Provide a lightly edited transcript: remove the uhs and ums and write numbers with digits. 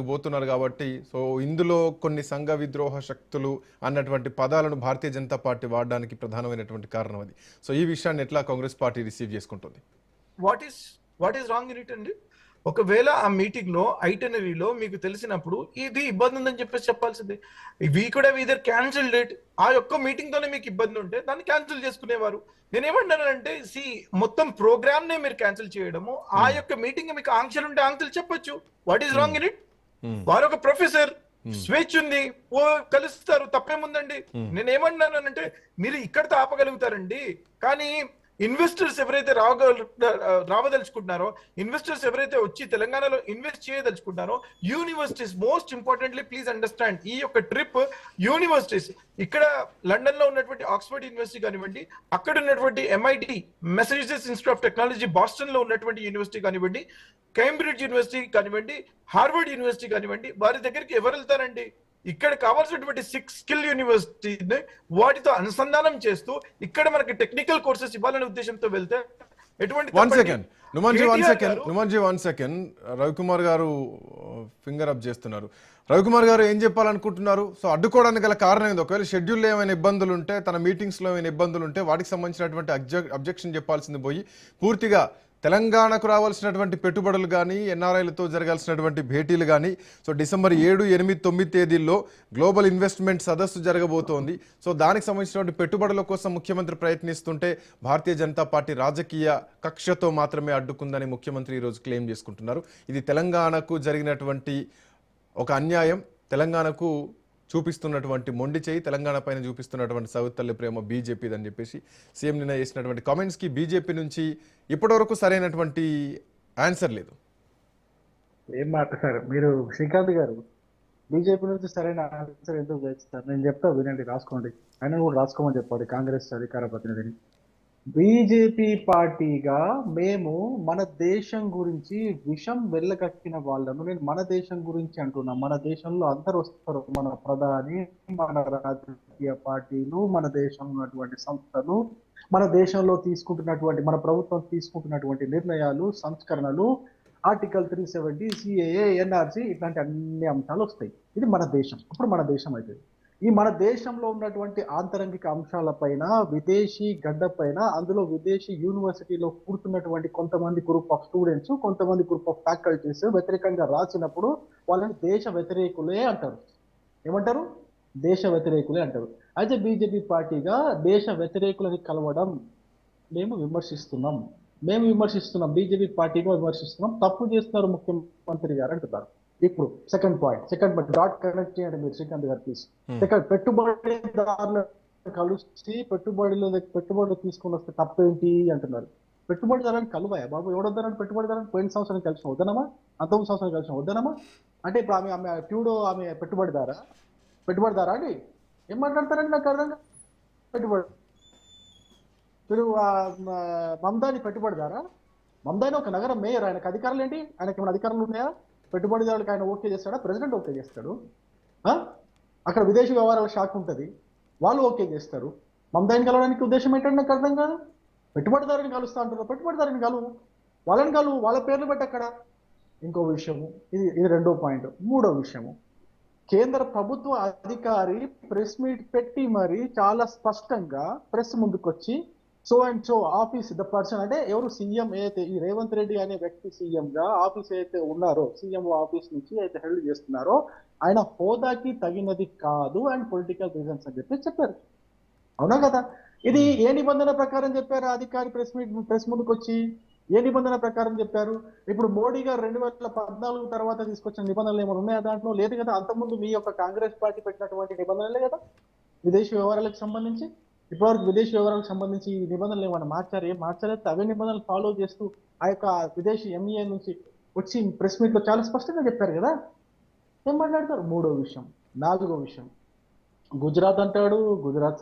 పోతున్నారు కాబట్టి సో ఇందులో కొన్ని సంఘ విద్రోహ శక్తులు అన్నటువంటి పదాలను భారతీయ జనతా పార్టీ వాడడానికి ప్రధానమైనటువంటి కారణం అది. సో ఈ విషయాన్ని ఎట్లా కాంగ్రెస్ పార్టీ రిసీవ్ చేసుకుంటుంది? What is what is wrong in it అండి? ఒకవేళ ఆ మీటింగ్ లో ఐటనరీలో మీకు తెలిసినప్పుడు ఇది ఇబ్బంది ఉందని చెప్పేసి చెప్పాల్సిందే. We could have either cancelled it. ఆ యొక్క మీటింగ్ తోనే మీకు ఇబ్బంది ఉంటే దాన్ని క్యాన్సిల్ చేసుకునేవారు. నేనేమంటానంటే మొత్తం ప్రోగ్రామ్ నే మీరు క్యాన్సిల్ చేయడము, ఆ యొక్క మీటింగ్ మీకు ఆంక్షలు ఉంటే ఆంక్షలు చెప్పొచ్చు. What is wrong in it? వారు ఒక ప్రొఫెసర్, స్వేచ్ఛ ఉంది, ఓ కలుస్తారు, తప్పేముందండి? నేనేమన్నానంటే మీరు ఇక్కడితో ఆపగలుగుతారండి, కానీ ఇన్వెస్టర్స్ ఎవరైతే రావదలుచుకుంటున్నారో, ఇన్వెస్టర్స్ ఎవరైతే వచ్చి తెలంగాణలో ఇన్వెస్ట్ చేయదలుచుకుంటున్నారో, universities most importantly please understand, ఈ యొక్క ట్రిప్ యూనివర్సిటీస్ ఇక్కడ లండన్ లో ఉన్నటువంటి ఆక్స్ఫర్డ్ యూనివర్సిటీ కానివ్వండి, అక్కడ ఉన్నటువంటి MIT Massachusetts institute of technology Boston లో ఉన్నటువంటి యూనివర్సిటీ కానివ్వండి, కేంబ్రిడ్జ్ యూనివర్సిటీ కానివ్వండి, హార్వర్డ్ యూనివర్సిటీ కానివ్వండి, వారి దగ్గరికి ఎవరు వెళ్తారండి? ఇక్కడ కావాల్సినటువంటి 6 స్కిల్ యూనివర్సిటీని వాటితో అనుసంధానం చేస్తూ ఇక్కడ మనకి టెక్నికల్ కోర్సెస్ ఇవ్వాలనే ఉద్దేశంతో వెళ్తే ఎటువంటి వన్ సెకండ్ రవికుమార్ గారు ఫింగర్ అప్ చేస్తున్నారు. రవికుమార్ గారు ఏం చెప్పాలనుకుంటున్నారు? సో అడ్డుకోవడానికి గల కారణం ఏంది? ఒకవేళ షెడ్యూల్లో ఏమైనా ఇబ్బందులు ఉంటే, తన మీటింగ్స్లో ఏమైనా ఇబ్బందులు ఉంటే వాటికి సంబంధించినటువంటి అబ్జెక్షన్ చెప్పాల్సింది పోయి పూర్తిగా తెలంగాణకు రావాల్సినటువంటి పెట్టుబడులు కానీ, ఎన్ఆర్ఐలతో జరగాల్సినటువంటి భేటీలు కానీ, సో డిసెంబర్ 7, 8, 9 తేదీల్లో గ్లోబల్ ఇన్వెస్ట్మెంట్ సదస్సు జరగబోతోంది. సో దానికి సంబంధించినటువంటి పెట్టుబడుల కోసం ముఖ్యమంత్రి ప్రయత్నిస్తుంటే భారతీయ జనతా పార్టీ రాజకీయ కక్షతో మాత్రమే అడ్డుకుందని ముఖ్యమంత్రి ఈరోజు క్లెయిమ్ చేసుకుంటున్నారు. ఇది తెలంగాణకు జరిగినటువంటి ఒక అన్యాయం, తెలంగాణకు చూపిస్తున్నటువంటి మొండి చేయి, తెలంగాణ పైన చూపిస్తున్నటువంటి సౌతల్లి ప్రేమ బీజేపీది అని చెప్పేసి సీఎం నిన్న చేసినటువంటి కామెంట్స్కి బీజేపీ నుంచి ఇప్పటివరకు సరైనటువంటి ఆన్సర్ లేదు. ఏం మాట సార్ మీరు, శ్రీకాంత్ గారు? బీజేపీ నుంచి సరైన ఆన్సర్ ఎందుకు చేస్తారు? నేను చెప్తా, వినండి, రాసుకోండి. ఆయన కూడా రాసుకోమని చెప్పాడు కాంగ్రెస్ అధికార ప్రతినిధిని. బీజేపీ పార్టీగా మేము మన దేశం గురించి విషం వెళ్ళగక్కిన వాళ్ళను, నేను మన దేశం గురించి అంటున్నా. మన దేశంలో అందరు వస్తారు, మన ప్రధాని, మన రాజకీయ పార్టీలు, మన దేశంలో ఉన్నటువంటి సంస్థలు, మన దేశంలో తీసుకుంటున్నటువంటి, మన ప్రభుత్వం తీసుకుంటున్నటువంటి నిర్ణయాలు, సంస్కరణలు, ఆర్టికల్ 370, CAA, NRC, ఇట్లాంటి అన్ని అంశాలు వస్తాయి. ఇది మన దేశం. ఇప్పుడు మన దేశం అయితే ఈ మన దేశంలో ఉన్నటువంటి ఆంతరంగిక అంశాలపైన, విదేశీ గడ్డ పైన, అందులో విదేశీ యూనివర్సిటీలో కూర్చున్నటువంటి కొంతమంది గ్రూప్ ఆఫ్ స్టూడెంట్స్, కొంతమంది గ్రూప్ ఆఫ్ ఫ్యాకల్టీస్ వ్యతిరేకంగా రాసినప్పుడు వాళ్ళని దేశ వ్యతిరేకులే అంటారు. ఏమంటారు? దేశ వ్యతిరేకులే అంటారు. అయితే బీజేపీ పార్టీగా దేశ వ్యతిరేకులని కలవడం మేము విమర్శిస్తున్నాం. బీజేపీ పార్టీగా విమర్శిస్తున్నాం. తప్పు చేస్తున్నారు ముఖ్యమంత్రి గారు అంటున్నారు. ఇప్పుడు సెకండ్ పాయింట్ డాట్ కనెక్ట్ చేయండి మీరు, శ్రీకాంత్ గారు ప్లీజ్. పెట్టుబడిదారులను కలిసి పెట్టుబడులు తీసుకుని వస్తే తప్పేంటి అంటున్నారు. పెట్టుబడిదారులను కలువాయా బాబు? ఎవడొద్దన్నాడు పెట్టుబడిదారులను? పోయిన సంవత్సరం కలిసి వద్దనమా? అంతకు సంవత్సరం కలిసి వద్దనమా? అంటే ఇప్పుడు ఆమె ట్యూడో ఆమె పెట్టుబడిదారా అండి? ఏం మాట్లాడతారండి? నాకు అర్థంగా. పెట్టుబడి మీరు మమదాని పెట్టుబడిదారా? మమదాని ఒక నగరం మేయర్, ఆయనకు అధికారులు ఏంటి? ఆయనకి ఏమైనా అధికారులు ఉన్నాయా? పెట్టుబడిదారులకు ఆయన ఓకే చేస్తాడా? ప్రెసిడెంట్ ఓకే చేస్తాడు. అక్కడ విదేశీ వ్యవహారాల శాఖ ఉంటుంది, వాళ్ళు ఓకే చేస్తారు. మమదాయిని కలవడానికి ఉద్దేశం ఏంటంటే నాకు అర్థం కాదు. పెట్టుబడిదారుని కలుస్తా అంటున్నారు, పెట్టుబడిదారుని వాళ్ళని వాళ్ళ పేర్లు పెట్టి అక్కడ. ఇంకో విషయము, ఇది రెండో పాయింట్. మూడో విషయము, కేంద్ర ప్రభుత్వ అధికారి ప్రెస్ మీట్ పెట్టి మరి చాలా స్పష్టంగా ప్రెస్ ముందుకొచ్చి so and so office the person, అంటే ఎవరు సీఎం అయితే ఈ రేవంత్ రెడ్డి అనే వ్యక్తి సీఎం గా ఆఫీస్ అయితే ఉన్నారో, సీఎం ఆఫీస్ నుంచి అయితే హెల్డ్ చేస్తున్నారో, ఆయన హోదాకి తగినది కాదు అండ్ పొలిటికల్ రీజన్స్ అని చెప్పారు. అవునా కదా? ఇది ఏ నిబంధన ప్రకారం చెప్పారు? అధికారి ప్రెస్ ముందుకు వచ్చి ఏ నిబంధన ప్రకారం చెప్పారు? ఇప్పుడు మోడీ గారు 2014 తర్వాత తీసుకొచ్చిన నిబంధనలు ఏమైనా ఉన్నాయా దాంట్లో? లేదు కదా. అంతకుముందు మీ యొక్క కాంగ్రెస్ పార్టీ పెట్టినటువంటి నిబంధనలే కదా విదేశీ వ్యవహారాలకు సంబంధించి. ఇప్పటివరకు విదేశీ వ్యవహారాలకు సంబంధించి ఈ నిబంధనలు ఏమైనా మార్చారు? ఏం మార్చలేదు. అవే నిబంధనలు ఫాలో చేస్తూ ఆ యొక్క విదేశీ MEA నుంచి వచ్చి ప్రెస్ మీట్ లో చాలా స్పష్టంగా చెప్పారు కదా. ఏం మాట్లాడతారు? మూడో విషయం. నాలుగో విషయం, గుజరాత్ అంటాడు, గుజరాత్